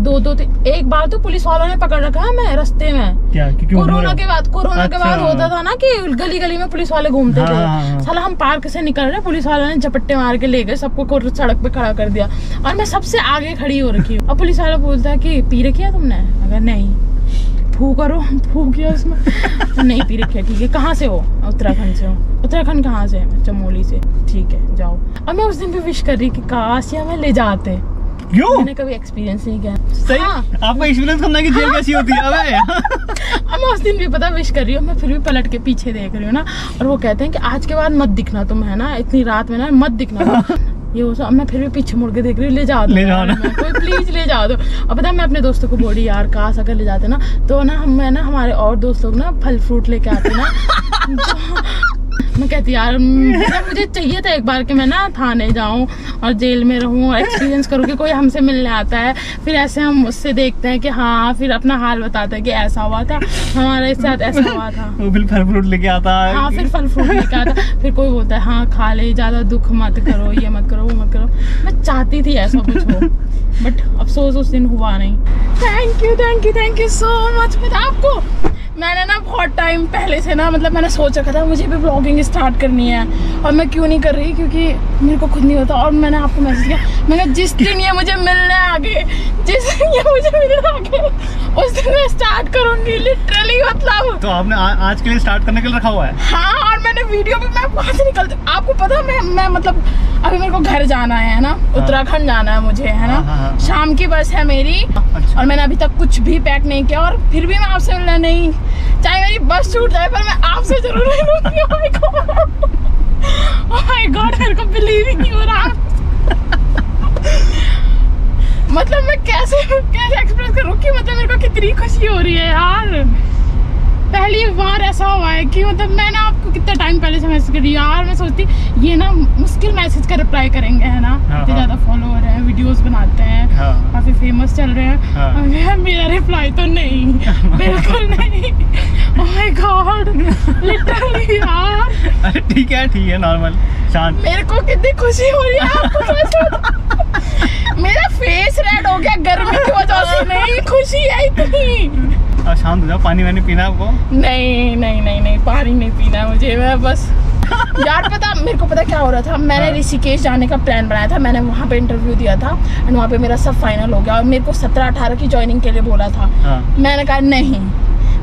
एक बार तो पुलिस वालों ने पकड़ रखा है मैं रास्ते में। क्या? कोरोना के बाद होता था ना कि गली गली में पुलिस वाले घूमते थे। साला हम पार्क से निकल रहे, पुलिस वालों ने झपट्टे मार के ले गए, सबको सड़क पे खड़ा कर दिया और मैं सबसे आगे खड़ी हो रखी हूँ। और पुलिस वाला बोलता है कि पी रखी है तुमने? अगर नहीं फू करो, फू किया उसमें। तो नहीं पी रखी है। ठीक है, कहाँ से हो? उत्तराखंड से हो। उत्तराखंड कहाँ से? चमोली से। ठीक है जाओ। और मैं उस दिन भी विश कर रही कि काश या मैं ले जाते। क्यों? मैंने कभी एक्सपीरियंस नहीं किया। सही। हाँ। आपको एक्सपीरियंस करना है कि जेल कैसी होती है? अब मैं उस दिन भी पता विश कर रही हूँ, मैं फिर भी पलट के पीछे देख रही हूँ ना, और वो कहते हैं कि आज के बाद मत दिखना तुम, है ना, इतनी रात में ना मत दिखना। ये हो मैं फिर भी पीछे मुड़ के देख रही हूँ, ले जा दो कोई प्लीज ले जा दो। अब पता मैं अपने दोस्तों को बोली यार काश अगर ले जाते ना तो ना मैं ना हमारे और दोस्त लोग ना फल फ्रूट लेके आते ना। मैं कहती यार मुझे चाहिए था एक बार कि मैं ना थाने जाऊं और जेल में रहूं, एक्सपीरियंस करूं कि कोई हमसे मिलने आता है, फिर ऐसे हम उससे देखते हैं कि हाँ, फिर अपना हाल बताते हैं कि ऐसा हुआ था हमारे साथ, ऐसा हुआ था। वो फिर फल फ्रूट लेके आता है। हाँ, फिर फल फ्रूट लेके आता, फिर कोई बोलता है हाँ खा ले, ज्यादा दुख मत करो, ये मत करो, वो मत करो। मैं चाहती थी ऐसा कुछ हो, बट अफसोस उस दिन हुआ नहीं। Thank you so much. पता आपको मैंने ना बहुत टाइम पहले से ना, मतलब मैंने सोच रखा था मुझे भी ब्लॉगिंग स्टार्ट करनी है, और मैं क्यों नहीं कर रही, क्योंकि मेरे को खुद नहीं होता। और मैंने आपको मैसेज किया, मैंने जिस दिन ये मुझे मिलने आगे, जिस दिन ये मुझे मिलने आगे, उस दिन मैं स्टार्ट करूंगी लिटरली। मतलब तो आपने आज के लिए स्टार्ट करने के लिए रखा हुआ है? हाँ, और मैंने वीडियो भी, मैं वहाँ से निकलती, आपको पता मैं मतलब अभी मेरे को घर जाना है ना, उत्तराखंड जाना है मुझे, है ना। शाम की बस है मेरी। और मैंने अभी तक कुछ भी पैक नहीं किया, और फिर भी मैं आपसे मिलना नहीं, चाहे मेरी बस छूट जाए पर मैं आपसे जरूर मिलूंगी। ओह माय गॉड, मेरे को बिलीव ही नहीं हो रहा। मतलब मैं कैसे एक्सप्रेस करूं कि मतलब मेरे को कितनी खुशी हो रही है यार। पहली बार ऐसा हुआ है कि मतलब मैंने आपको कितना टाइम पहले से मैसेज करी यार, मैं सोचती ये ना मुश्किल मैसेज का रिप्लाई करेंगे, है ना, इतने ज्यादा फॉलोअर हैं, वीडियोस बनाते हैं, काफी फेमस चल रहे हैं, मेरा रिप्लाई तो नहीं, बिल्कुल नहीं। ओह माय गॉड, लिटरली यार। अरे ठीक है नॉर्मल, शांत। मेरे को कितनी खुशी हो रही है। मेरा फेस रेड हो गया गर्मी की वजह से, नहीं खुशी है इतनी। शांत हो जाओ, पानी वानी पीना है आपको? नहीं, पानी नहीं पीना है मुझे, मैं बस यार पता मेरे को पता क्या हो रहा था, मैंने ऋषिकेश जाने का प्लान बनाया था, मैंने वहाँ पे इंटरव्यू दिया था, एंड वहाँ पे मेरा सब फाइनल हो गया, और मेरे को 17-18 की ज्वाइनिंग के लिए बोला था। मैंने कहा नहीं,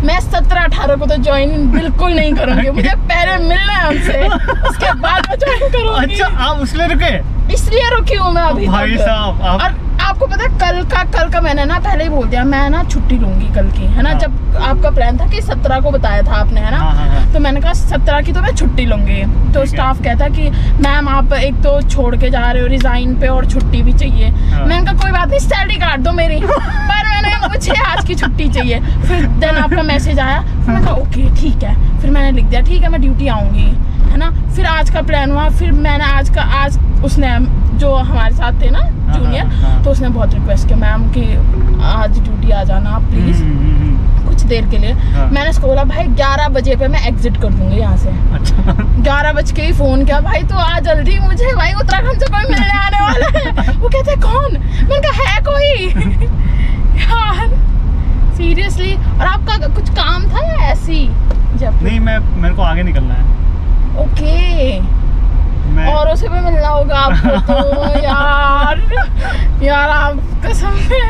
मैं 17-18 को तो ज्वाइन बिल्कुल नहीं करूंगी, मुझे पहले मिलना है उनसे, उसके बाद मैं ज्वाइन करूंगी। अच्छा, आप उसलिए रुके? इसलिए रुकी हूँ मैं अभी। भाई साहब, और आपको पता कल का मैंने ना पहले ही बोल दिया, मैं ना छुट्टी लूंगी कल की, है ना। जब आपका प्लान था कि 17 को बताया था आपने, है ना, तो मैंने कहा 17 की तो मैं छुट्टी लूंगी। तो स्टाफ कहता कि मैम आप एक तो छोड़ के जा रहे हो रिजाइन पे, और छुट्टी भी चाहिए। मैंने कहा कोई बात नहीं, सैलरी काट दो मेरी, पर मैंने मुझे आज की छुट्टी चाहिए। फिर देन आपका मैसेज आया, मैंने कहा ओके ठीक है, फिर मैंने लिख दिया ठीक है मैं ड्यूटी आऊंगी, है ना। फिर आज का प्लान हुआ, फिर मैंने आज उसने जो हमारे साथ थे ना जूनियर, तो उसने बहुत रिक्वेस्ट किया मैम कि आज ड्यूटी आ जाना प्लीज कुछ देर के लिए। मैंने उसको बोला भाई 11 बजे पे मैं एग्जिट कर दूंगी यहाँ से। 11 बज के ही फोन किया, भाई तू आ जल्दी, मुझे भाई उत्तराखंड से कोई मिलने आने वाला है। वो कहते कौन? मैंने कहा है कोई। यार सीरियसली। और आपका कुछ काम था या ऐसी? नहीं, मेरे को आगे निकलना है। ओके, औरों से भी मिलना होगा आपको तो। यार आप कसम से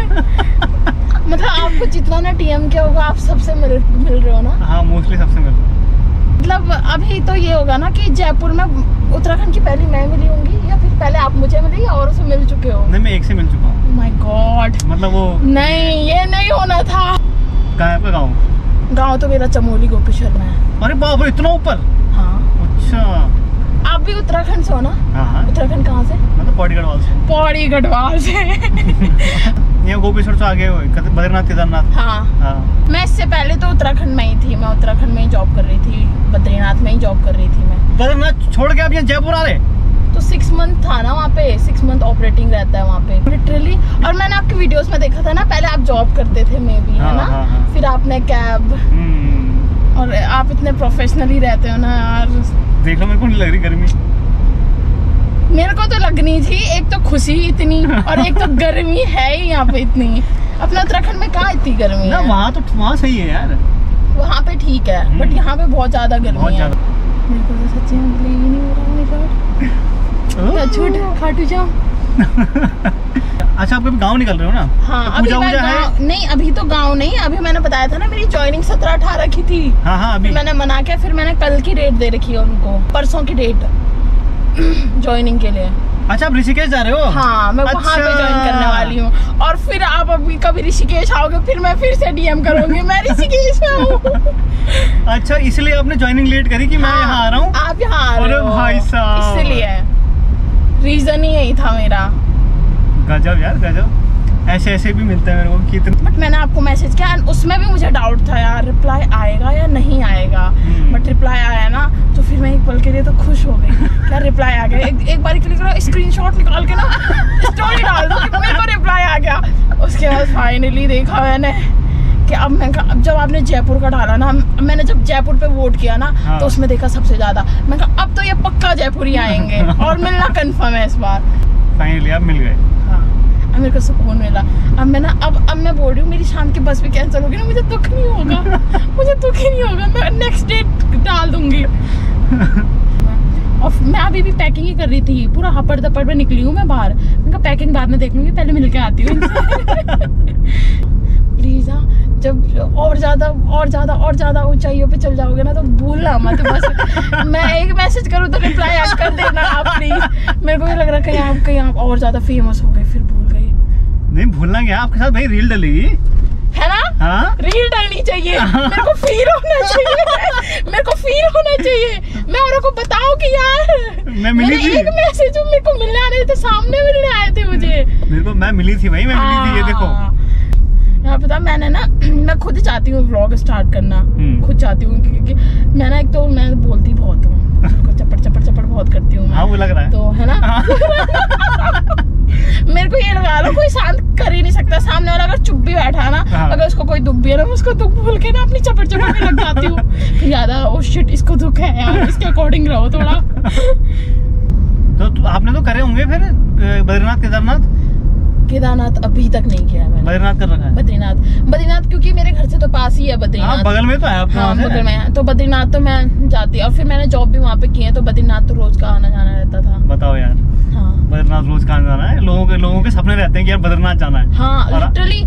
मतलब आपको जितना ना टीएम किया होगा आप सबसे मिल रहे हो ना? हाँ, मोस्टली सबसे मिल रहे हो। मतलब अभी तो ये होगा ना कि जयपुर में उत्तराखंड की पहली मैं मिली होंगी, या फिर पहले आप मुझे मिले या औरों से मिल चुके हो? नहीं, मैं एक से मिल चुका हूँ। माय गॉड, मतलब वो नहीं, ये नहीं होना था। कहाँ है आपका गाँव? गाँव तो मेरा चमोली गोपेश्वर में है। अरे बाप रे, इतना ऊपर? हाँ। अच्छा, आप भी उत्तराखंड से हो ना? हाँ। उत्तराखंड कहाँ से? मतलब पौड़ी गढ़वाल से। ये गोपेश्वर से आगे बद्रीनाथ केदारनाथ। हाँ। मैं इससे पहले तो उत्तराखंड में ही थी, मैं उत्तराखंड में ही जॉब कर रही थी, बद्रीनाथ में ही जॉब कर रही थी मैं। बद्रीनाथ छोड़ के आप यहाँ जयपुर आ रहे? तो 6 मंथ था ना वहाँ पे, 6 मंथ ऑपरेटिंग रहता है वहाँ पे लिटरली। और मैंने आपकी वीडियोस में देखा था ना, पहले आप जॉब करते थे मे बी, है ना, फिर आपने कैब, और आप इतने प्रोफेशनली रहते हो ना यार। देख लो, मेरे को नहीं लग रही गर्मी। मेरे को तो लगनी थी, एक तो खुशी इतनी और एक तो गर्मी है ही यहाँ पे इतनी। अपने उत्तराखंड में कहाँ इतनी गर्मी ना, है? वहाँ सही है यार, वहाँ पे ठीक है, बट यहाँ पे बहुत ज्यादा गर्मी है। मेरे को तो सच्ची में बिलीव ही नहीं हो रहा। माय गॉड, क्या झूठ, खाटू जाम। अच्छा, आप कभी गाँव निकल रहे हो ना? हाँ, तो अभी पूजा मैं गाँव नहीं, अभी तो गाँव नहीं, अभी मैंने बताया था ना मेरी ज्वाइनिंग 17-18 की थी। हाँ, अभी मैंने मना किया, फिर मैंने कल की डेट दे रखी है उनको, परसों की डेट ज्वाइनिंग के लिए। अच्छा, आप ऋषिकेश जा रहे हो? हाँ, मैं वहाँ पे ज्वाइन करने वाली हूँ। और फिर आप अभी कभी ऋषिकेश आओगे, फिर मैं फिर से डीएम करूंगी मैं ऋषिकेश में हूँ। अच्छा, इसलिए आपने ज्वाइनिंग लेट करी कि मैं यहाँ आ रहा हूँ? आप यहाँ आ रहे हो, भाई साहब, इसलिए रीजन ही यही था मेरा। गजब यार, गजब। ऐसे भी मिलते हैं मेरे को कितने। बट मैंने आपको मैसेज किया, उसमें भी मुझे डाउट था यार, रिप्लाई आएगा या नहीं आएगा। बट रिप्लाई आया ना, तो फिर मैं एक पल के लिए तो खुश हो गई। क्या रिप्लाई आ गया, एक बार क्लिक करो, स्क्रीनशॉट निकाल के ना स्टोरी डाल दो कि मेरे को रिप्लाई आ गया। उसके बाद फाइनली देखा मैंने कि अब जब आपने जयपुर का डाला ना, मैंने जब जयपुर पे वोट किया ना, हाँ। तो उसमें देखा सबसे ज्यादा। मैं कहा अब तो ये पक्का जयपुर ही आएंगे और मिलना कंफर्म है इस बार। फाइनली आप मिल गए। हाँ, अब मेरे को सुकून मिला। अब मैं ना अब मैं बोल रही हूँ, मेरी शाम की बस भी कैंसिल होगी ना, मुझे दुख नहीं होगा। मुझे दुख ही नहीं होगा, मैं नेक्स्ट डेट डाल दूंगी। और मैं अभी भी पैकिंग ही कर रही थी, पूरा हपड़ दपड़ में निकली हूँ मैं बाहर। मैं पैकिंग बाद में देख लूंगी, पहले मिल के आती हूँ। प्लीज जब और ज्यादा ऊंचाइयों पे चल जाओगे ना, तो भूलना मत। बस मैं एक मैसेज करूँ तो रिप्लाई कर देना आप प्लीज। मेरे को ये लग रहा है कहीं आप और ज्यादा फेमस हो गए, फिर भूल गए। नहीं भूलना क्या, आपके साथ भाई रील डलेगी, है ना? हाँ? रील डालनी चाहिए। मेरे को फील होना चाहिए, मेरे को फील होना चाहिए। मैं औरों को बताऊं कि यार मैं मिली थी, एक मैसेज मेरे को मिलने आने थे, सामने मिलने आए थे मुझे। मेरे को मैं मिली थी भाई, मैं मिली थी। ये देखो यार, पता मैंने ना, मैं खुद चाहती हूँ व्लॉग स्टार्ट करना, खुद चाहती हूँ, क्योंकि मैं ना, एक तो मैं बोलती बहुत हूँ, चपड़ बहुत करती हूँ। हाँ, वो लग रहा है तो, है ना? मेरे को ये लगा लो, कोई शांत कर ही नहीं सकता। सामने वाला अगर चुप भी बैठा है ना, अगर उसको कोई दुख भी है ना, मैं उसको दुख भूल के ना अपनी चपड़ में लग जाती हूँ। फिर याद आ, ओ शिट, इसको दुख है यार, इसके अकॉर्डिंग रहो थोड़ा। तो आपने तो करे होंगे फिर बद्रीनाथ केदारनाथ अभी तक नहीं किया मैंने। बद्रीनाथ कर रखा है? बद्रीनाथ क्योंकि मेरे घर से तो पास ही है बद्रीनाथ। बगल में तो है आपके। हाँ, बगल में है, तो बद्रीनाथ तो मैं जाती। और फिर मैंने जॉब भी वहाँ पे की है, तो बद्रीनाथ तो रोज का आना जाना रहता था। बताओ यार। हाँ, बद्रीनाथ रोज का आना जाना है। लोगों के सपने रहते हैं कि यार बद्रीनाथ जाना है। हाँ, लिटरली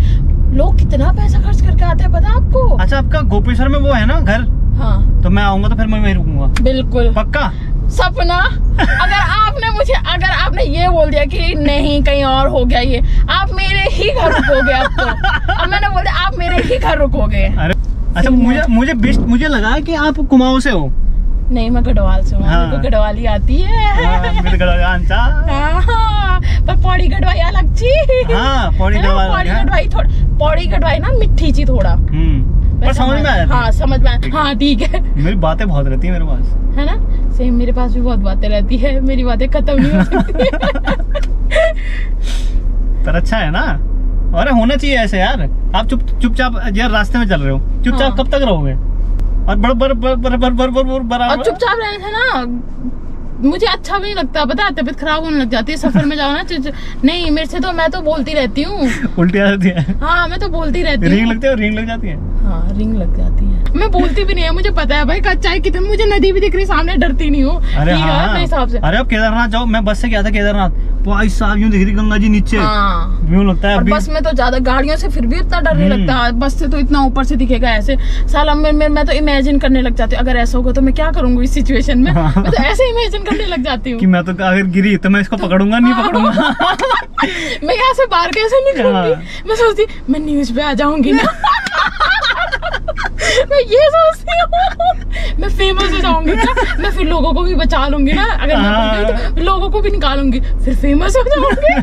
लोग कितना पैसा खर्च करके आते हैं, पता है आपको? अच्छा, आपका गोपेश्वर में वो है ना घर? हाँ, तो मैं आऊंगा तो फिर मैं वहीं रुकूंगा। बिल्कुल पक्का? सपना। अगर आपने ये बोल दिया कि नहीं कहीं और हो गया, ये आप मेरे ही घर रुकोगे। अब मैंने बोल दिया आप मेरे ही घर रुकोगे। अरे अच्छा, मुझे लगा कि आप कुमाऊं से हो। नहीं, मैं गढ़वाल से हूँ। हाँ। मेरे को गढ़वाली आती है। पर पौड़ी गढ़वाई अलग चीज। हाँ, पौड़ी गढ़वाई ना मिठी ची थोड़ा, पर समझ में आया। हाँ, समझ में आया। हाँ, ठीक है। मेरी बातें बहुत रहती है मेरे पास, है ना? सेम, मेरे पास भी बहुत बातें रहती है, मेरी बातें खत्म नहीं हो सकती। पर अच्छा है ना, अरे होना चाहिए ऐसे यार। आप चुपचाप यार रास्ते में चल रहे हो, चुपचाप कब तक रहोगे? और और चुपचाप रहने से ना मुझे अच्छा भी नहीं लगता, पता है? तबीयत खराब होने लग जाती है सफर में जाओ ना। नहीं, मेरे से तो मैं तो बोलती रहती हूँ, उल्टी आ जाती है। हाँ, मैं तो बोलती रहती हूँ। रिंग लगती है, रिंग लग जाती है। हाँ, रिंग लग जाती है। मैं बोलती भी नहीं है, मुझे पता है भाई, कच्चाई कितनी, मुझे नदी भी दिख रही सामने, डरती नहीं हूँ। अरे हाँ, मेरे हिसाब से। अरे अब केदारनाथ जाओ, मैं बस से गया था केदारनाथ, भाई साहब यूं दिख रही गंगा जी नीचे। हाँ, यूं लगता है अभी। बस में तो ज्यादा, गाड़ियों से फिर भी इतना डर नहीं लगता, बस से तो इतना ऊपर से दिखेगा ऐसे। साला मैं तो इमेजिन करने लग जाती हूँ, अगर ऐसा होगा तो मैं क्या करूंगी इस सिचुएशन में। मैं तो ऐसे इमेजिन करने लग जाती हूँ कि मैं तो अगर गिरी तो मैं इसको पकड़ूंगा, नहीं पकड़ूंगा। मैं यहाँ से बाहर कैसे निकलूंगी? मैं सोचती मैं न्यूज पे आ जाऊंगी ना। मैं ये सोचती हूँ, मैं फेमस हो जाऊंगी ना, मैं फिर लोगों को भी बचा लूंगी ना। अगर मैं तो लोगों को भी निकालूंगी, फिर फेमस हो जाऊंगी।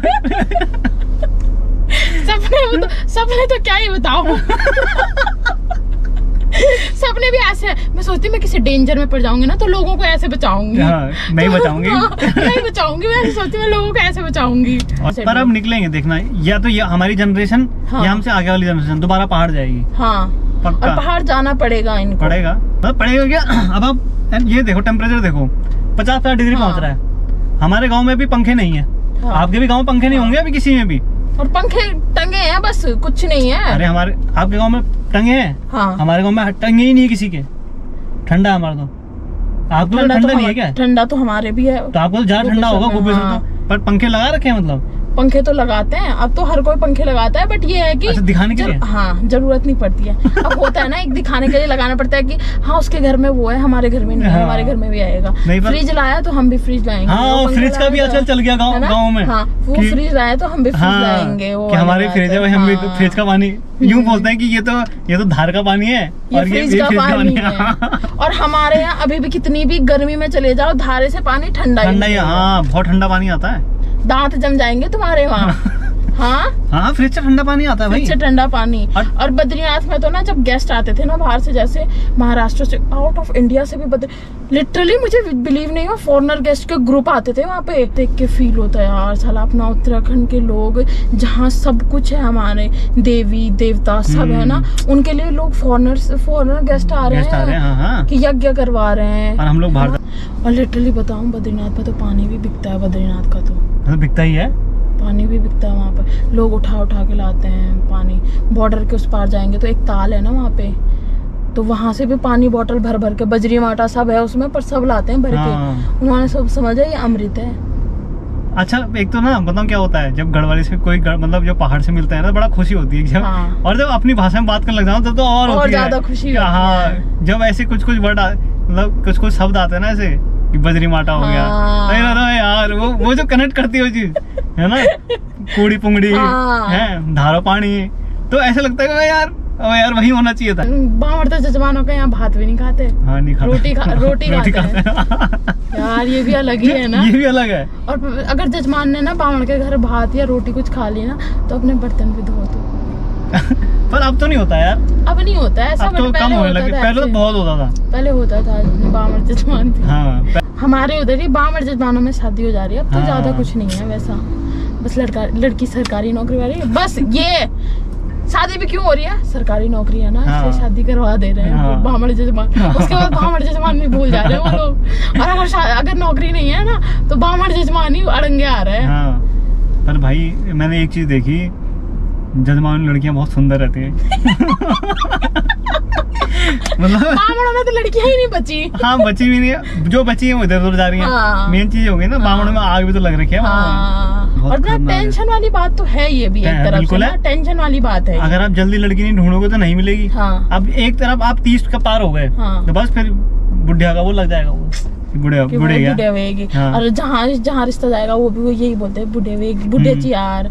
सपने तो क्या ही बताऊं। सपने भी ऐसे है, मैं सोचती मैं किसी डेंजर में पड़ जाऊंगी ना, तो लोगों को ऐसे बचाऊंगी। नहीं बचाऊंगी। नहीं बचाऊंगी, मैं ऐसे सोचती मैं लोगों को ऐसे बचाऊंगी। पर अब निकलेंगे, देखना, या तो ये हमारी जनरेशन या हमसे आगे वाली जनरेशन दोबारा पहाड़ जाएगी। हाँ, पक्का। और पहाड़ जाना पड़ेगा इनको। पड़ेगा क्या? अब आप ये देखो, टेम्परेचर देखो, 50-60 डिग्री पहुंच रहा है। हमारे गाँव में भी पंखे नहीं है। आपके भी गाँव पंखे नहीं होंगे अभी किसी में भी। और पंखे टंगे हैं, बस कुछ नहीं है। अरे हमारे आपके गांव में टंगे हैं? हाँ। हमारे गांव में टंगे ही नहीं किसी के, ठंडा है हमारा तो। आपको तो ठंडा नहीं है क्या? ठंडा तो हमारे भी है। तो आपको तो ज्यादा ठंडा होगा गोपी से तो। पर पंखे लगा रखे हैं मतलब? पंखे तो लगाते हैं, अब तो हर कोई पंखे लगाता है, बट ये है कि अच्छा, दिखाने के लिए? हाँ, जरूरत नहीं पड़ती है। अब होता है ना, एक दिखाने के लिए लगाना पड़ता है कि हाँ उसके घर में वो है, हमारे घर में नहीं है, हमारे घर में भी आएगा। फ्रिज लाया तो हम भी फ्रिज लाएंगे। हाँ, फ्रिज का भी आजकल चल गया गाँव में। हाँ, वो फ्रिज लाया तो हम भी फ्रिज लाएंगे। हमारे फ्रिज है, हम भी फ्रिज का पानी यूँ बोलते हैं कि ये तो धार का पानी है और ये फ्रिज का पानी है। और हमारे यहाँ अभी भी कितनी भी गर्मी में चले जाओ, धारे से पानी ठंडा ही। हाँ, बहुत ठंडा पानी आता है, दांत जम जाएंगे तुम्हारे वहाँ। हाँ, फ्रिज से ठंडा पानी आता है भाई, फ्रिज से ठंडा पानी। और बद्रीनाथ में तो ना जब गेस्ट आते थे ना बाहर से, जैसे महाराष्ट्र से, आउट ऑफ इंडिया से भी, लिटरली मुझे बिलीव नहीं हो, फॉरेनर गेस्ट के ग्रुप आते थे वहाँ पे। देख के फील होता है यार, साला अपना उत्तराखंड के लोग जहाँ सब कुछ है, हमारे देवी देवता सब है ना, उनके लिए लोग फॉरेनर गेस्ट आ रहे हैं कि यज्ञ करवा रहे हैं, और हम लोग बाहर। और लिटरली बताऊं, बद्रीनाथ में तो पानी भी बिकता है, बद्रीनाथ का तो बिकता ही है, पानी भी बिकता है वहाँ पर। लोग उठा के लाते हैं पानी। बॉर्डर के उस पार जाएंगे तो एक ताल है ना वहाँ पे, तो वहाँ से भी पानी बोतल भर के, बजरी माटा सब है उसमें, पर सब लाते हैं भर के। उन्होंने सब समझा ये अमृत है। अच्छा, एक तो ना बताऊँ क्या होता है, जब गढ़वाली से कोई मतलब जो पहाड़ से मिलता है ना, बड़ा खुशी होती है जब, और जब अपनी भाषा में बात करने लग जाओ तब तो और ज्यादा खुशी होती है। हाँ, जब ऐसे कुछ वर्ड मतलब कुछ शब्द आते हैं ना, ऐसे बजरी माटा हो गया, यार वो जो कनेक्ट करती है वो चीज है ना, कूड़ी पुंगड़ी है, धारो पानी, तो ऐसा लगता है कि यार वही होना चाहिए था। बामड़ तो जजमानों का यहाँ भात भी नहीं खाते। हाँ, नहीं खाते, रोटी खाते हैं। यार ये भी अलग ही है ना, ये भी अलग है। और अगर जजमान ने ना बामड़ के घर भात या रोटी कुछ खा ली ना, तो अपने बर्तन भी धो दो। पर अब तो नहीं होता यार, अब नहीं होता है ऐसा, अब तो कम होने लगे, पहले तो बहुत होता था। पहले होता था बामड़ जजमान। हाँ, हमारे उधर ही बामड़ जजमानों में शादी हो जा रही है अब तो। ज्यादा कुछ नहीं है वैसा, बस लड़की सरकारी नौकरी वाली है, बस ये शादी भी क्यों हो रही है, सरकारी नौकरी है ना, इसलिए शादी करवा दे रहे हैं बामड़ जजमान। उसके बाद बामड़ जजमान भी भूल जा रहे हैं वो लोग। और अगर नौकरी नहीं है ना, तो बामड़ जजमान ही अड़ंगे आ रहे हैं। पर भाई मैंने एक चीज देखी, जजमान लड़कियां बहुत सुंदर रहती है। मतलब बामणों में तो लड़कियां ही नहीं बची। हाँ, बची भी नहीं है, जो बची है वो इधर उधर जा रही है। मेन चीज हो गई ना, बामणों में आग भी तो लग रखी है। और ना टेंशन वाली बात तो है, ये भी एक तरफ से ना टेंशन वाली बात है। अगर आप जल्दी लड़की नहीं ढूंढोगे तो नहीं मिलेगी। अब एक तरफ आप 30 का पार हो गए तो बस फिर बुढ़िया का वो लग जाएगा, वो बुढ़े वेगी। और जहाँ रिश्ता जाएगा वो भी वो यही बोलते हैं, बुढ़े वेगी, बुढ़े ची यार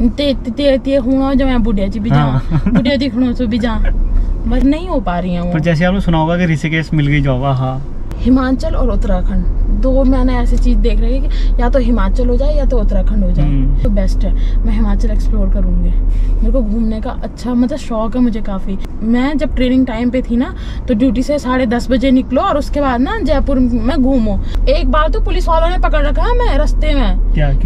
ते हुआ जो मैं बुढ़िया जी भी जा, बुढ़िया दिखणो तो भी जा, बस नहीं हो पा रही है। पर जैसे आपने सुना होगा कि ऋषिकेश मिल गई जॉब। हाँ, हिमाचल और उत्तराखंड दो मैंने ऐसी चीज देख रही है कि या तो हिमाचल हो जाए या तो उत्तराखंड हो जाए, तो बेस्ट है। मैं हिमाचल एक्सप्लोर करूंगी, मेरे को घूमने का अच्छा मतलब शौक है मुझे काफी। मैं जब ट्रेनिंग टाइम पे थी ना, तो ड्यूटी से 10:30 बजे निकलो और उसके बाद ना जयपुर में घूमो। एक बार तो पुलिस वालों ने पकड़ रखा है मैं रास्ते में,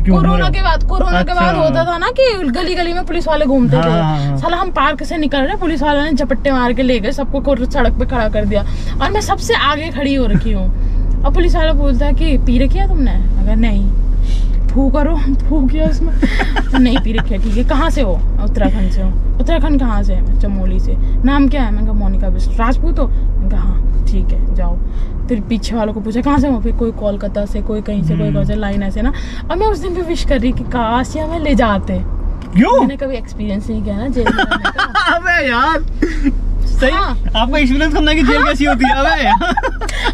कोरोना के बाद होता था ना कि गली गली में पुलिस वाले घूमते थे। साला हम पार्क से निकल रहे, पुलिस वालों ने झपट्टे मार के ले गए, सबको सड़क पे खड़ा कर दिया और मैं सबसे आगे खड़ी हो रखी हूँ। और पुलिस वाला बोलता है कि पी रखी है तुमने? अगर नहीं, फू करो, फू किया उसमें। तो नहीं पी रखी है, ठीक है। कहाँ से हो? उत्तराखंड से हो। उत्तराखंड कहाँ से? चमोली से। नाम क्या है? मैंने कहा मोनिका बिस्ट। राजपूत हो? मैंने कहा हाँ, ठीक है जाओ। फिर पीछे वालों को पूछा कहाँ से हो? फिर कोई कोलकाता से, कोई कहीं से, कोई कहीं से, लाइन ऐसे ना। और मैं उस दिन भी विश कर रही कि काश या मैं ले जाते। क्यों? मैंने कभी एक्सपीरियंस नहीं किया ना जेल में रहने का। अबे यार सही। आपको एक्सपीरियंस करना कि जेल कैसी होती है? अबे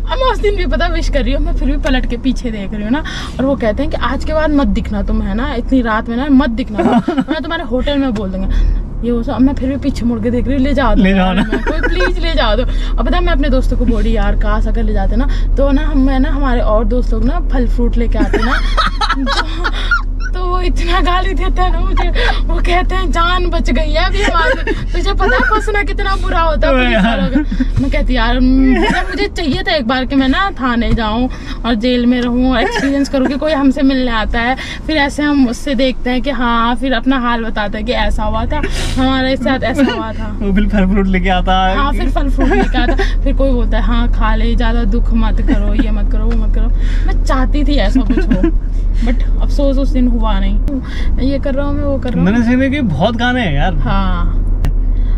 अब मैं उस दिन भी पता विश कर रही हूँ, मैं फिर भी पलट के पीछे देख रही हूँ ना, और वो कहते हैं कि आज के बाद मत दिखना तुम, है ना, इतनी रात में ना मत दिखना, मैं तुम्हारे होटल में बोल दूंगा ये वो सब। मैं फिर भी पीछे मुड़ के देख रही हूँ, ले जा दो, कोई प्लीज ले जा दो। अब पता है मैं अपने दोस्तों को बोली यार काश अगर ले जाते ना, तो ना मैं ना हमारे और दोस्त लोग ना फल फ्रूट लेके आते ना, तो वो इतना गाली देता है ना मुझे, वो कहते हैं जान बच गई है अभी हमारी। तुझे पता है फंसना कितना बुरा होता है पुलिस वालों का। मैं कहती यार मुझे चाहिए था एक बार कि मैं ना थाने जाऊं और जेल में रहूं, एक्सपीरियंस करूं कि कोई हमसे मिलने आता है, फिर ऐसे हम उससे देखते हैं कि हाँ, फिर अपना हाल बताते हैं कि ऐसा हुआ था हमारे साथ, ऐसा हुआ था। वो फिर फल फ्रूट लेके आता है। हाँ, फिर फल फ्रूट लेके आता, फिर कोई बोलता है हाँ खा ले, ज्यादा दुख मत करो, ये मत करो, वो मत करो। मैं चाहती थी ऐसा कुछ हो, बट अफसोस उस दिन हुआ नहीं। मैं ये कर रहा हूँ, मैं वो कर रहा हूँ। नरेंद्र सिंह के बहुत गाने हैं यार। हाँ,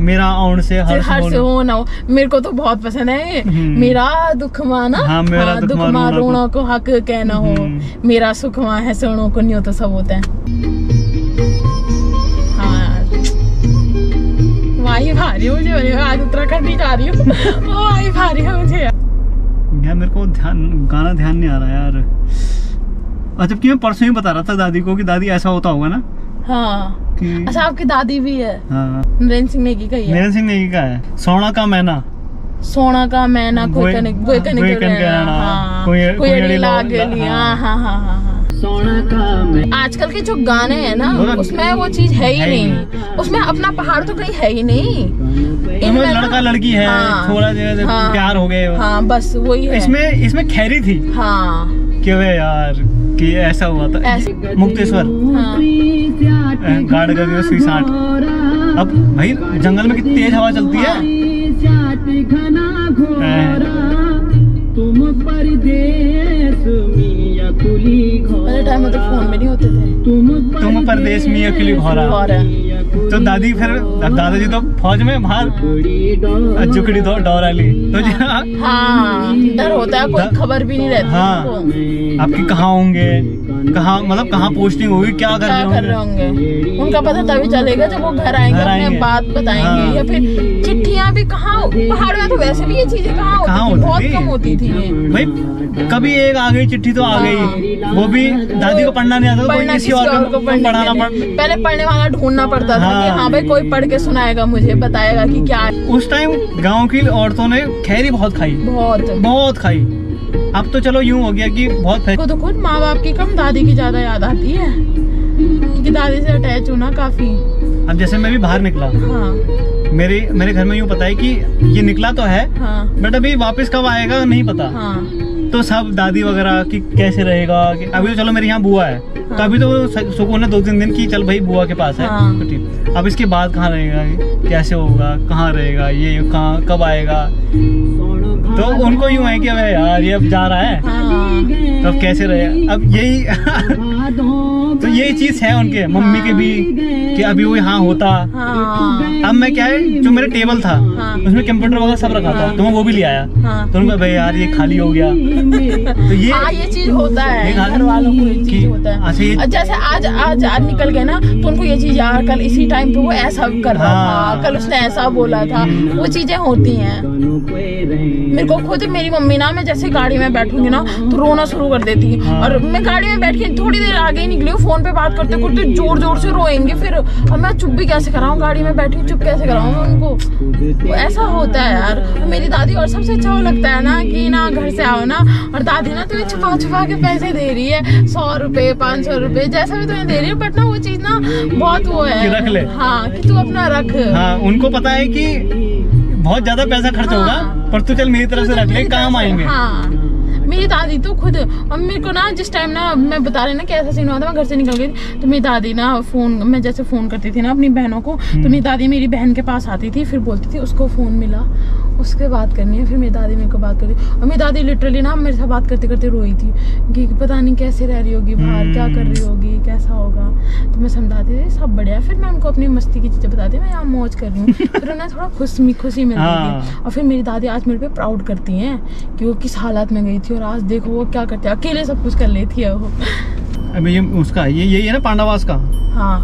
मेरा औण से हर से हो ना हो, मेरे को तो बहुत पसंद है। मेरा दुख माना, हाँ, मेरा दुख मा रोना को हक कहना हो, मेरा सुख वहाँ है सोनों को नहीं हो तो सब होता है। हाँ, वही भारी मुझे, आज उत्तराखंड ही जा रही हूँ, वही भारी है मुझे यार। मेरे को गाना ध्यान नहीं आ रहा यार। अच्छा, कि मैं परसों ही बता रहा था दादी को कि दादी ऐसा होता होगा ना। हाँ, अच्छा आपकी दादी भी है। हाँ, नरेंद्र सिंह नेगी का ही है। नरेंद्र सिंह नेगी का है। सोना का मैना, सोना का मैना कोई कने कोई लाग लिया। हाँ, सोना का। आजकल के जो गाने हैं ना, उसमें वो चीज है ही नहीं। उसमें अपना पहाड़ तो कहीं है ही नहीं। इनमें लड़का लड़की है, थोड़ा प्यार हो गए। हाँ, बस वही है। इसमें खैरी थी। हाँ, क्यों है यार कि ऐसा हुआ था। मुक्तेश्वर गाड़ कर सुई साठ। अब भाई जंगल में कितनी तेज हवा चलती है। पहले टाइम में तो फोन में नहीं होते थे। तुम परदेश में अकेली घोरा। तो दादी फिर दादाजी तो फौज में बाहर जुकड़ी डोरा ली तो हाँ, डर होता है, कोई खबर भी नहीं रहती। हाँ, आपकी कहाँ होंगे, कहाँ मतलब कहाँ पोस्टिंग होगी, क्या कर रहे होंगे। उनका पता तभी चलेगा जब वो घर आएंगे, अपने बात बताएंगे। हाँ। या फिर चिट्ठियाँ भी कहाँ, पहाड़ में तो वैसे भी ये चीजें कहाँ होती थी, बहुत कम होती थी भाई। कभी एक आ गई चिट्ठी तो आ गई, वो भी दादी को पढ़ना नहीं आता तो कोई किसी और को पढ़ाना पहले पढ़ने वाला ढूंढना पड़ता था कि हाँ भाई कोई पढ़ के सुनाएगा मुझे, बताएगा कि क्या है। उस टाइम गांव की औरतों ने खैरी बहुत खाई, बहुत खाई। अब तो चलो यूं हो गया कि बहुत तो खुद माँ बाप की कम दादी की ज्यादा याद आती है, क्योंकि दादी से अटैच हूँ ना काफी। अब जैसे मैं भी बाहर निकला, हाँ, मेरे घर में यूं पता है कि ये निकला तो है, हाँ, बट अभी वापस कब आएगा नहीं पता। हाँ, तो सब दादी वगैरह कि कैसे रहेगा कि अभी तो चलो मेरे यहाँ बुआ है। हाँ। तो अभी तो सुकून है 2-3 दिन की, चल भाई बुआ के पास है। हाँ। तो ठीक, अब इसके बाद कहाँ रहेगा, कैसे होगा, कहाँ रहेगा, ये कहाँ कब आएगा। तो उनको यूं है कि अब यार ये अब जा रहा है। हाँ। तो अब कैसे रहे, अब यही तो यही चीज है उनके मम्मी के भी कि अभी वो यहाँ होता। हाँ। अब मैं क्या है, जो मेरा टेबल था उसमें कंप्यूटर वगैरह सब रखा था, तो मैं वो भी ले आया। तो उनको भाई यार ये खाली हो गया। तो ये चीज होता है, घर वालों को ये चीज होता है। जैसे आज निकल गए ना, तो उनको ये चीज यार कल इसी टाइम पे वो ऐसा कर रहा था, कल उसने ऐसा बोला था, वो चीजें होती हैं। मेरे को खुद मेरी मम्मी ना, मैं जैसे गाड़ी में बैठूंगी ना तो रोना शुरू कर देती है। और मैं गाड़ी में बैठ के थोड़ी देर आगे ही निकली, फोन पे बात करते करते जोर जोर से रोएंगे फिर, और मैं चुप भी कैसे कराऊं, गाड़ी में बैठी चुप कैसे कराऊं मैं उनको। तो ऐसा होता है यार। मेरी दादी, और सबसे अच्छा वो लगता है ना कि ना घर से आओ ना और दादी ना तुम्हें छुपा छुपा के पैसे दे रही है, 100 रुपए 500 रुपए जैसा भी तुम्हें दे रही है, बट ना वो चीज ना बहुत वो है, रख ले। हाँ, कि तू अपना रख। हाँ, उनको पता है कि बहुत ज्यादा पैसा खर्च होगा, पर तू चल मेरी तरफ से रख ले, काम आएंगे। हाँ, मेरी दादी तो खुद, और मेरे को ना जिस टाइम ना मैं बता रही ना कि ऐसा सीन हुआ था, मैं घर से निकल गई थी, तो मेरी दादी ना मैं जैसे फोन करती थी ना अपनी बहनों को, तो मेरी दादी मेरी बहन के पास आती थी, फिर बोलती थी उसको फोन मिला, उसके बात करनी है। फिर मेरी दादी मेरे को बात करती, और मेरी दादी लिटरली ना मेरे साथ बात करते करते रोई थी कि पता नहीं कैसे रह रही होगी बाहर, क्या कर रही होगी, कैसा होगा। तो मैं समझाती थी सब बढ़िया। फिर मैं उनको अपनी मस्ती की चीजें बताती, मैं यहाँ मौज कर रही हूँ। फिर उन्हें थोड़ा खुशी मिलती थी। और फिर मेरी दादी आज मेरे पे प्राउड करती हैं कि वो किस हालत में गई थी, और आज देखो वो क्या करती है, अकेले सब कुछ कर लेती है वो। अभी ये उसका यही है ना, पांडावास का। हाँ,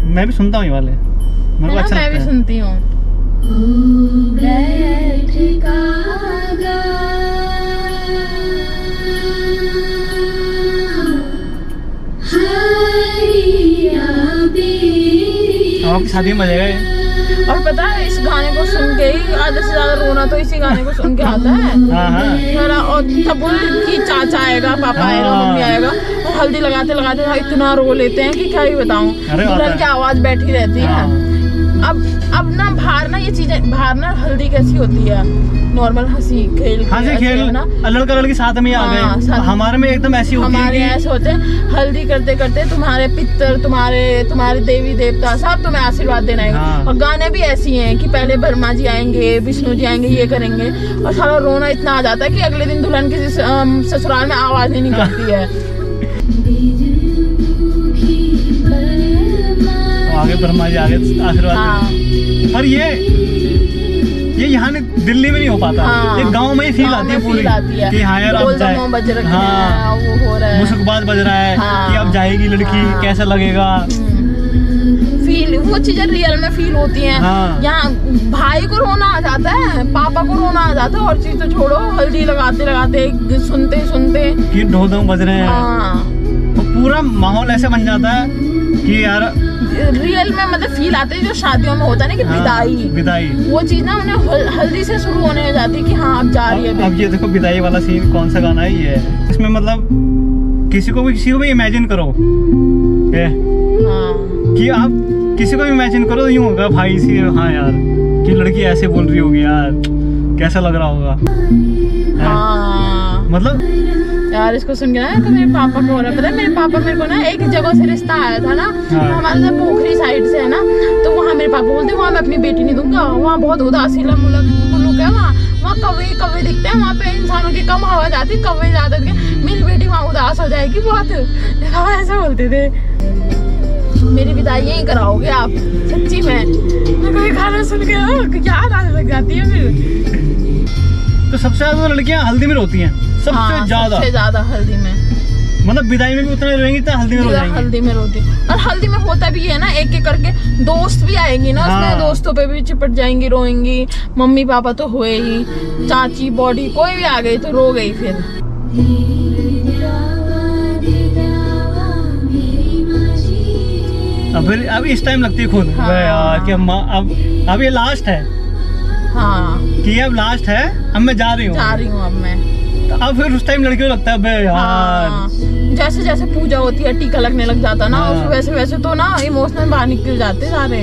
मैं भी सुनता हूँ ये वाले, मेरे को अच्छा मैं भी सुनती हूँ। आपकी शादी में मजा आएगा। और पता है इस गाने को सुन के ही आधे से ज्यादा रोना तो इसी गाने को सुन के आता है। और सब कि चाचा आएगा, पापा आएगा, मम्मी आएगा, और हल्दी लगाते लगाते इतना रो लेते हैं कि क्या ही बताऊं। दुल्हन की आवाज बैठी रहती है। अब ना बाहर ना ये चीजें, बाहर ना हल्दी कैसी होती है, नॉर्मल हंसी खेल ना, लड़का लड़की साथ में आ गए। हमारे में एकदम ऐसी होती है, हमारे ऐसे होते हैं हल्दी करते करते तुम्हारे पितर, तुम्हारे देवी देवता सब तुम्हें आशीर्वाद देना है। और गाने भी ऐसी हैं कि पहले ब्रह्मा जी आएंगे, विष्णु जी आएंगे, ये करेंगे, और सारा रोना इतना आ जाता है कि अगले दिन दुल्हन की ससुराल में आवाज नहीं निकलती है। आगे ब्रह्मा जी आगे आशीर्वाद। पर ये यहाँ दिल्ली में नहीं हो पाता। ये गांव में ही फील आती है पूरी कि हाँ यार अब जाए, हाँ वो हो रहा है, मुस्कुबात बज रहा है कि अब जाएगी लड़की, कैसा लगेगा। फील, वो चीजें रियल में फील होती हैं। यहाँ भाई को रोना आ जाता है, पापा को रोना आ जाता है, और चीज तो छोड़ो, हल्दी लगाते लगाते सुनते सुनते कि ढोल बज रहे हैं, तो पूरा माहौल ऐसे बन जाता है कि यार रियल में मतलब फील आते है जो शादियों में होता है ना कि विदाई, वो चीज ना उन्हें हल्दी से शुरू होने हो जाती है कि हाँ अब जा रही है। अब ये देखो विदाई वाला सीन कौन सा गाना है ये, इसमें मतलब किसी को भी इमेजिन करो कि आप किसी को भी इमेजिन करो यूं होगा भाई सी, हाँ यार कि लड़की ऐसे बोल रही होगी यार, कैसा लग रहा होगा। मतलब यार इसको सुन के ना मेरे पापा को हो रहा है, पता है मेरे पापा मेरे को ना एक जगह से रिश्ता आया था ना, हमारे साथ पोखरी साइड से है ना, तो वहाँ मेरे पापा बोलते वहाँ मैं अपनी बेटी नहीं दूंगा, वहाँ बहुत उदासीला मुल्क है, वहाँ कौवे दिखते हैं, वहाँ पे इंसानों की कम आवाज आती, कौवे ज्यादा दिखते, मेरी बेटी वहाँ उदास हो जाएगी बहुत, ऐसे बोलते थे। मेरी विदाई यही कराओगे आप? सच्ची में कोई गाना सुन के याद आने लग जाती है फिर। तो सबसे ज्यादा लड़कियां हल्दी में रोती हैं, सबसे ज्यादा हल्दी में, मतलब विदाई में भी उतना रोएंगी तो हल्दी में रो जाएंगी। हल्दी में रोती, और हल्दी में होता भी है ना, एक एक करके दोस्त भी आएंगी ना, उसमें दोस्तों पे भी चिपट जाएंगी, रोएंगी, मम्मी पापा तो हुए ही, चाची बॉडी कोई भी आ गई तो रो गई फिर। अब इस टाइम लगती है खुद यार कि अब ये लास्ट है, कि अब लास्ट है, अब मैं जा रही हूँ अब मैं, तो अब फिर उस टाइम लड़कियों लगता है यार। जैसे जैसे पूजा होती है, टीका लगने लग जाता ना, वैसे वैसे तो ना इमोशनल बाहर निकल जाते सारे,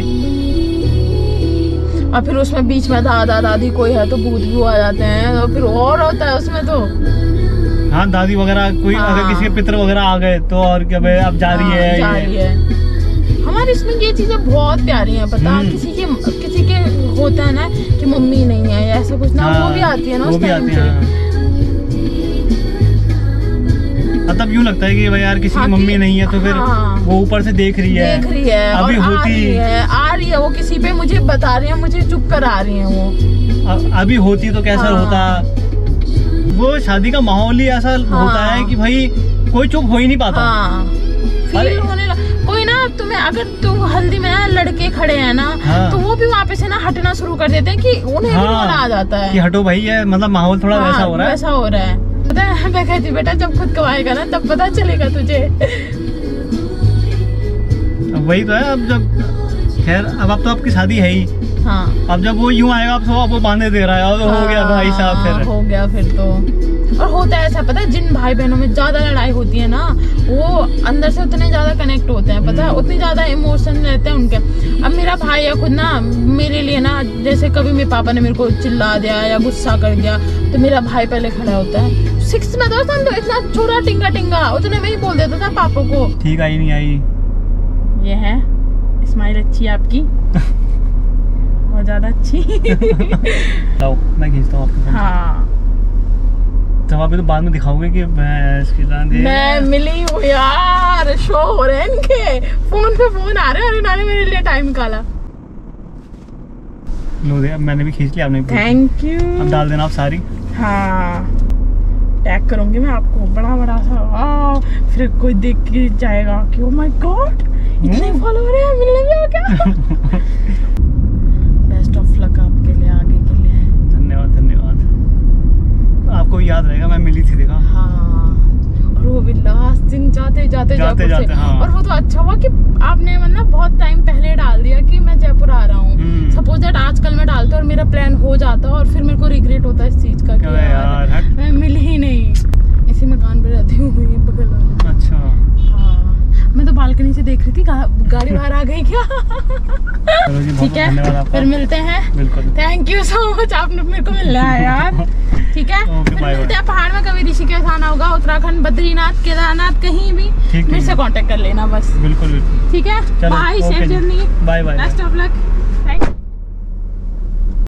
और फिर उसमें बीच में दादा दादी कोई है तो भूत भी आ जाते हैं, तो फिर और होता है उसमें तो। हाँ दादी वगैरह कोई अगर किसी के पितर वगैरह आ गए तो, और क्या भाई अब जा रही है। हमारे इसमें ये चीजें बहुत प्यारी हैं, पता किसी के होता है ना कि मम्मी नहीं है या ऐसा कुछ ना, वो भी आती है ना उस टाइम पे। मतलब यूँ लगता है कि भाई यार किसी की मम्मी नहीं है तो फिर वो ऊपर से देख रही है अभी होती आ रही है वो किसी पे मुझे बता रही है, मुझे चुप कर आ रही है वो, अभी होती तो कैसा होता। वो शादी का माहौल ही ऐसा होता है कि भाई कोई चुप हो ही नहीं पाता। फील होने कोई ना, तुम्हें अगर तुम हल्दी में ना लड़के खड़े हैं ना, तो वो भी वहाँ पे से ना हटना शुरू कर देते हैं कि उन्हें भी रोना आ जाता है कि हटो भाई है, मतलब माहौल थोड़ा वैसा हो रहा है। पता है मैं कहती बेटा जब खुद कमाएगा ना तब पता चलेगा तुझे। वही तो है। अब जब खैर अब तो आपकी शादी है ही, अब जब वो यूँ आएगा अब वो बांधे दे रहा है, अब हो गया भाई साहब, फिर हो गया फिर तो। और होता है ऐसा, पता है जिन भाई बहनों में ज्यादा लड़ाई होती है ना, वो अंदर से उतने ज्यादा कनेक्ट होते हैं, पता है उतने ज्यादा इमोशन रहते हैं उनके। अब मेरा भाई है खुद ना, मेरे लिए ना जैसे कभी मेरे पापा ने मेरे को चिल्ला दिया या गुस्सा कर दिया तो मेरा भाई पहले खड़ा होता है। 6th में तो इतना छोटा टिंगा उतने में ही बोल देता था पापा को। ठीक आई नहीं आई, ये है स्माइल अच्छी है आपकी बहुत ज्यादा अच्छी। मैं खींचता हूँ आपके। हाँ तो आप तो बाद में दिखाओगे कि मैं मिली हूँ यार, शो हो रहे हैं इनके, फोन पे फोन आ रहे हैं और इन्होंने मेरे लिए टाइम निकाला। लो दे, अब मैंने भी खींच लिया, आपने भी। Thank you. अब डाल देना आप सारी। हाँ टैग करूंगी मैं आपको बड़ा सा, फिर कोई देख के जाएगा कि ओह माय गॉड इतने फॉलोअर हैं, मिलने भी आ गया। बेस्ट ऑफ लक आपके लिए, आगे के लिए। धन्यवाद। आपको याद रहेगा मैं मिली थी, देखा। हाँ और वो भी लास्ट दिन जाते जाते हाँ। और वो तो अच्छा हुआ कि आपने मतलब बहुत टाइम पहले डाल दिया कि मैं जयपुर आ रहा हूँ। सपोज दैट आजकल मैं डालता और मेरा प्लान हो जाता और फिर मेरे को रिग्रेट होता इस चीज का कि यार मैं मिली ही नहीं। इसी मकान पे रहती हूँ बगल में। अच्छा। हाँ मैं तो बालकनी से देख रही थी गाड़ी बाहर आ गई क्या? ठीक है, फिर मिलते हैं। बिल्कुल, थैंक यू सो मच, आपने मेरे को मिलना है यार। ठीक है, फिर मिलते हैं पहाड़ में। कभी ऋषिकेश आना होगा, उत्तराखंड, बद्रीनाथ, केदारनाथ, कहीं भी मेरे से कांटेक्ट कर लेना बस। बिल्कुल बिल्कुल। ठीक है, bye, safe journey, bye bye, best of luck.